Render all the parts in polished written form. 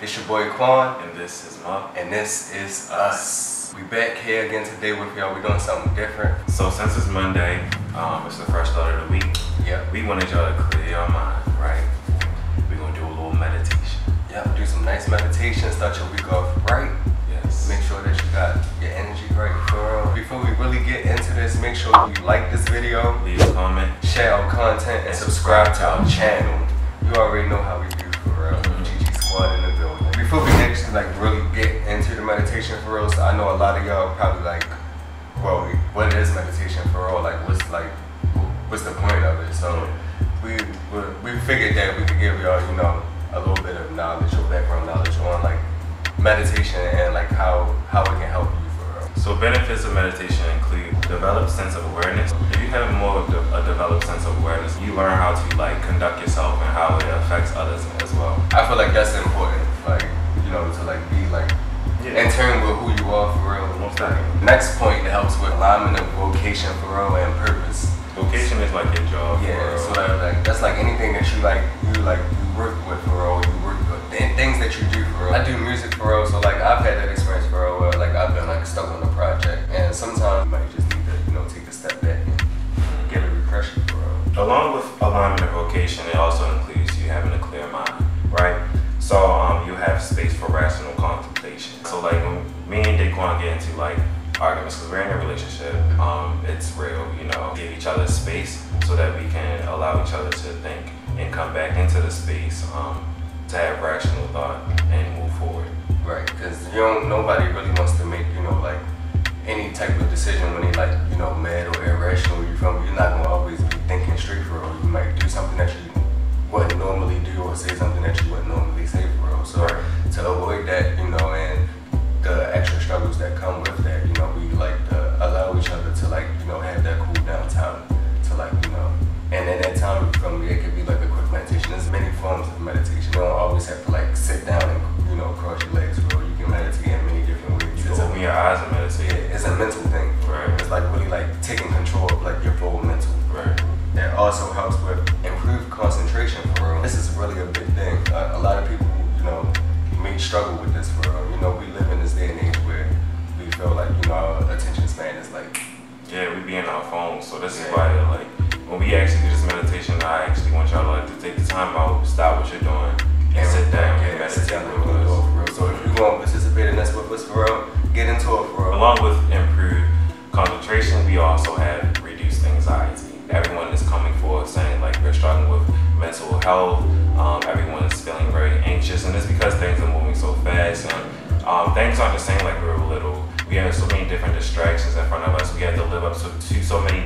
It's your boy Qwon, And this is Muck. and this is us. We back here again today with y'all. We're doing something different. So since it's Monday, it's the fresh start of the week. Yep. We wanted y'all to clear your mind, right? We're gonna do a little meditation. Yep. Do some nice meditation. Start your week off right. Yes. Make sure that you got your energy right for real. Before we really get into this, make sure you like this video, Leave a comment, share our content, and subscribe to our channel. You already know how we do for real. GG Squad in the building. Before we actually really get into the meditation for real, so I know a lot of y'all probably well, what is meditation for real? What's the point of it? So we figured that we could give y'all, a little bit of knowledge or background knowledge on meditation and how it can help you for real. So benefits of meditation include developed sense of awareness. If you have more of a developed sense of awareness, you learn how to conduct yourself and how it affects others as well. I feel like that's important, to be in tune with who you are for real. Most definitely. Next point, it helps with alignment of vocation for real and purpose. Vocation is like your job. Yeah, so that's like anything that you work with for real, you work with and things that you do for real. I do music for real, so I've had that experience for real where I've been stuck on a project, and sometimes you might just need to take a step back and get a refresher for real. Along with alignment of vocation, it also includes you having a clear mind, right? So you have space for rational contemplation. So when me and Qwon get into arguments, because we're in a relationship, it's real, give each other space so that we can allow each other to think and come back into the space to have rational thought and move forward. Right, because nobody really wants to make any type of decision when they mad or irrational. You're not gonna always be thinking straight for real. You might do something that you wouldn't normally do or say something that you wouldn't normally say for real. So to avoid that, and the extra struggles that come with that, we to allow each other to have that cool down time to and in that time it could be a quick meditation. There's many forms of meditation. You don't always have to sit down and cross your legs for real. You can meditate in many different ways. You open your eyes and meditate. Yeah, it's a mental thing. Right. It's really taking control of your full mental. Right. That also helps with improved concentration for real. This is really a big thing. A lot of people, may struggle with this for real. We live in this day and age where we feel our attention span is yeah, we be in our phones. So this is why when we actually do this meditation, I actually want y'all to take the time out, stop what you're doing, and sit down and meditate with us. So if you want to participate in this with us for real, get into it for real. Along with improved concentration, we also have reduced anxiety. Everyone is coming forward saying we're struggling with mental health. Everyone is feeling very anxious, and it's because things are moving so fast, and things aren't the same like we were little. We have so many different distractions in front of us. We have to live up to so many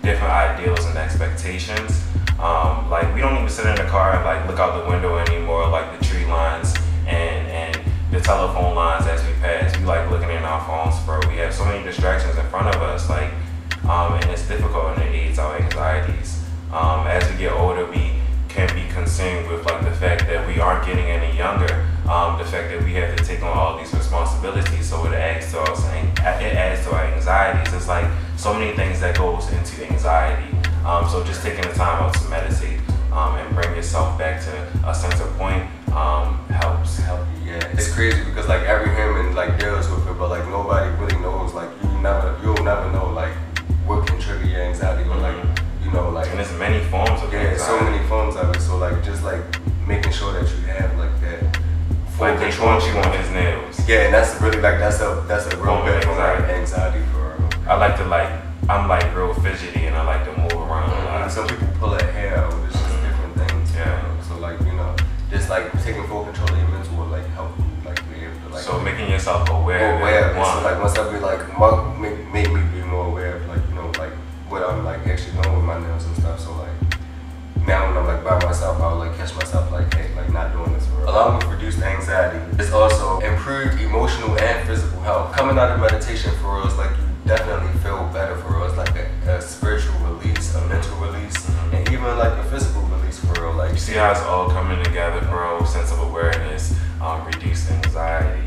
different ideals and expectations. We don't even sit in the car and look out the window anymore, the tree lines and the telephone lines as we pass. We looking in our phones we have so many distractions in front of us, and it's difficult and it aids our anxieties. As we get older, we can be consumed with the fact that we aren't getting any younger, the fact that we have to take on all these responsibilities, so it adds to our anxieties. It's so many things that goes into anxiety. So just taking the time out to meditate and bring yourself back to a center point helps. Yeah, it's crazy because every human deals with it, but nobody really knows. You'll never know what can trigger your anxiety or and there's many forms of anxiety. So many forms of it. So just making sure that you have that full control on his nails. Yeah, and that's really that's a real bad anxiety for real. I'm real fidgety and I like to move around a lot. Some people pull their hair out. It's just different things. Yeah. So just taking full control of your mental will help you be able to So making yourself aware. So once I be Mark made me be more aware of what I'm actually doing with my nails and stuff. So now when I'm by myself, I'll catch myself hey, not doing this for real. Along with reduced anxiety, it's also improved emotional and physical health. Coming out of meditation for real is you definitely feel better for real. It's a spiritual release, a mental release, and even a physical release for real. You see how it's all coming together, bro. Sense of awareness, reduced anxiety.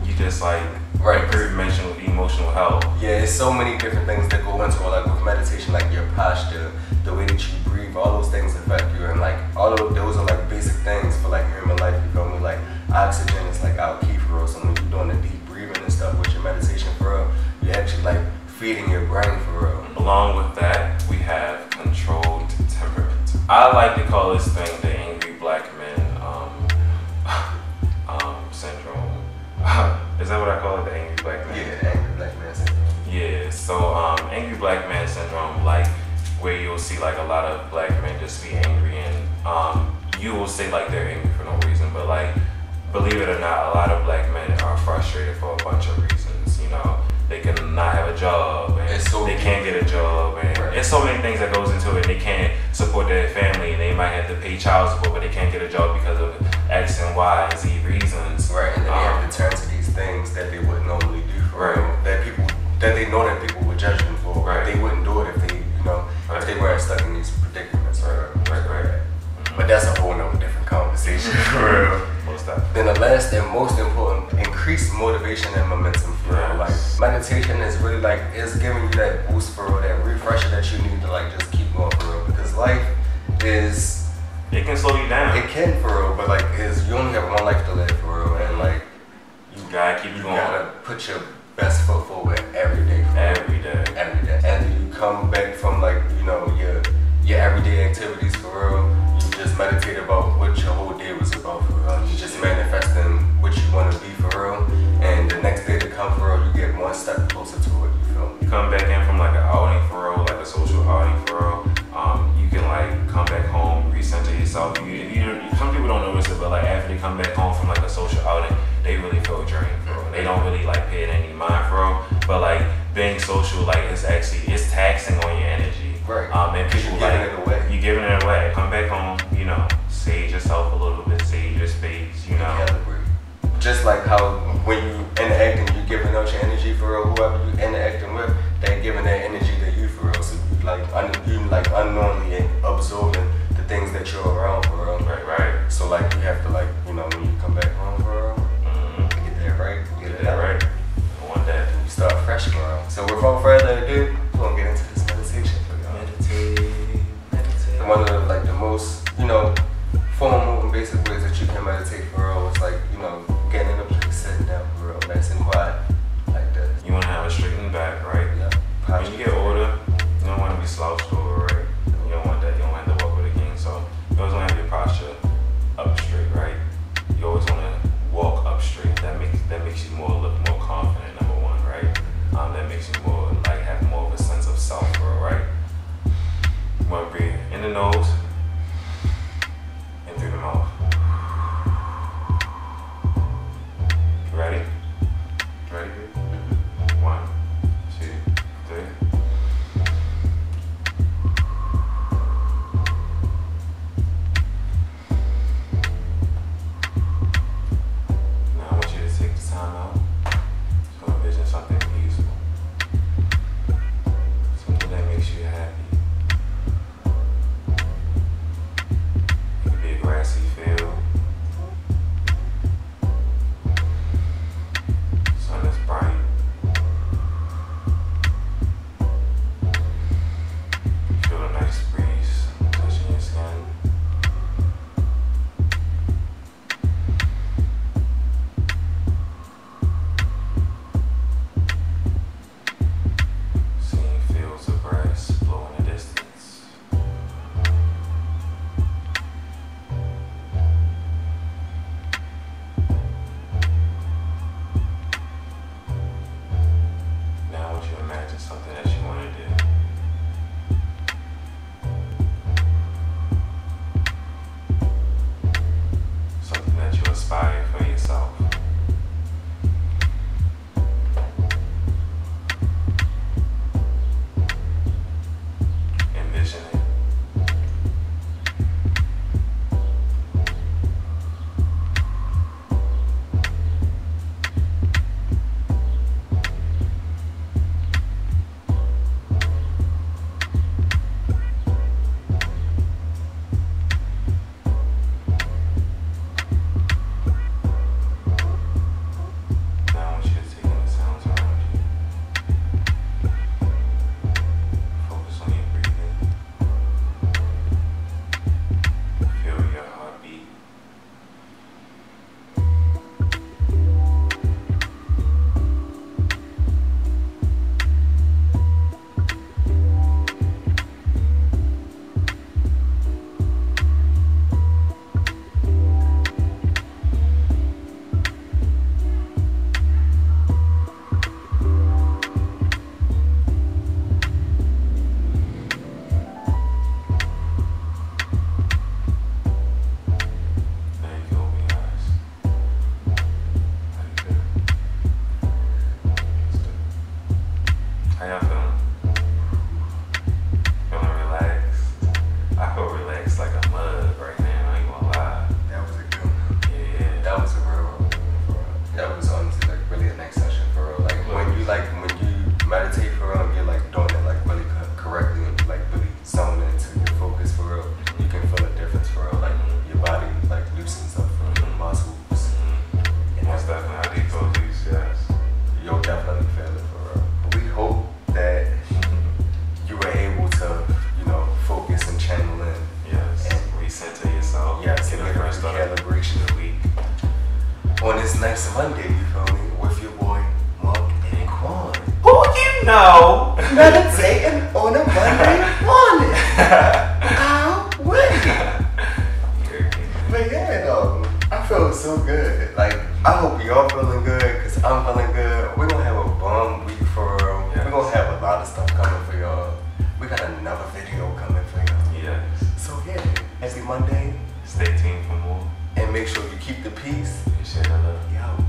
You just improve emotional health. Yeah, it's so many different things that go into it. With meditation, your posture, the way that you breathe, all those things affect you, and all of those are basic things for human life. You feel me? just be angry, and you will say like they're angry for no reason, but like, believe it or not, a lot of black men are frustrated for a bunch of reasons. You know, they can not have a job, and they can't get a job, and there's so many things that goes into it. They can't support their family, and they might have to pay child support, but they can't get a job because of X and Y and Z reasons. Right, and then they have to turn to these things that they wouldn't normally do for real, that they know that people would judge them for. Right. They wouldn't do it if they, if they weren't stuck in these predicaments. Right. But that's a whole nother different conversation. For real. Then the last and most important, increase motivation and momentum for real. Like meditation is really like, it's giving you that boost for real, that refresher that you need to like just keep going for real. Because life is, it can slow you down. It can for real, but like you only have one life to live for real, and like you gotta keep going. You gotta put your best foot forward every day. Every day. And you come back from like your everyday activities for real. You just meditate about what your whole day was about for real. You just manifesting what you want to be for real. And the next day to come for real, you get one step closer to it. You feel me? You come back in from like an outing for real, like a social outing for real. You can like come back home, recenter yourself. Some people don't notice it, but like after they come back home from like a social outing, they really feel drained for real. They don't really like pay it any mind for real. But like being social, like it's taxing on your energy. Right. And people you're giving it away. Come back home, sage yourself a little bit, sage your space, Just like how when you interact and you giving out your energy for real, whoever you interacting with, they're giving that energy to you for real. So you unknowingly absorbing the things that you're around for real. Right. So like you have to like, when you come back home for real, get that right, get that right. I want that. You start fresh for real. So without further ado, we're gonna get into this meditation for y'all. Meditate. One of the most, foremost that was a for real. That was honestly like really a nice session for real. When you meditate for real, you're like doing it like really correctly and like really zoning into your focus for real. You can feel a difference for real. Like your body like loosens up from the muscles. Most definitely, I do feel these, yes. You'll definitely feel it for real. We hope that you were able to, focus and channel in. Yes. And recenter yourself. Yes. Get a fresh start calibration of the week. On this next Monday, you feel me? With your boy Mark and Qwon. Who you know? Meditating on a Monday morning. I'll wait. But yeah, though, I feel so good. Like, I hope y'all feeling good, because I'm feeling good. We're going to have a bomb week for real. Yes. We're going to have a lot of stuff coming for y'all. We got another video coming for y'all. Yes. So yeah, every Monday. Stay tuned for more. And make sure you keep the peace. And share the love. Yo.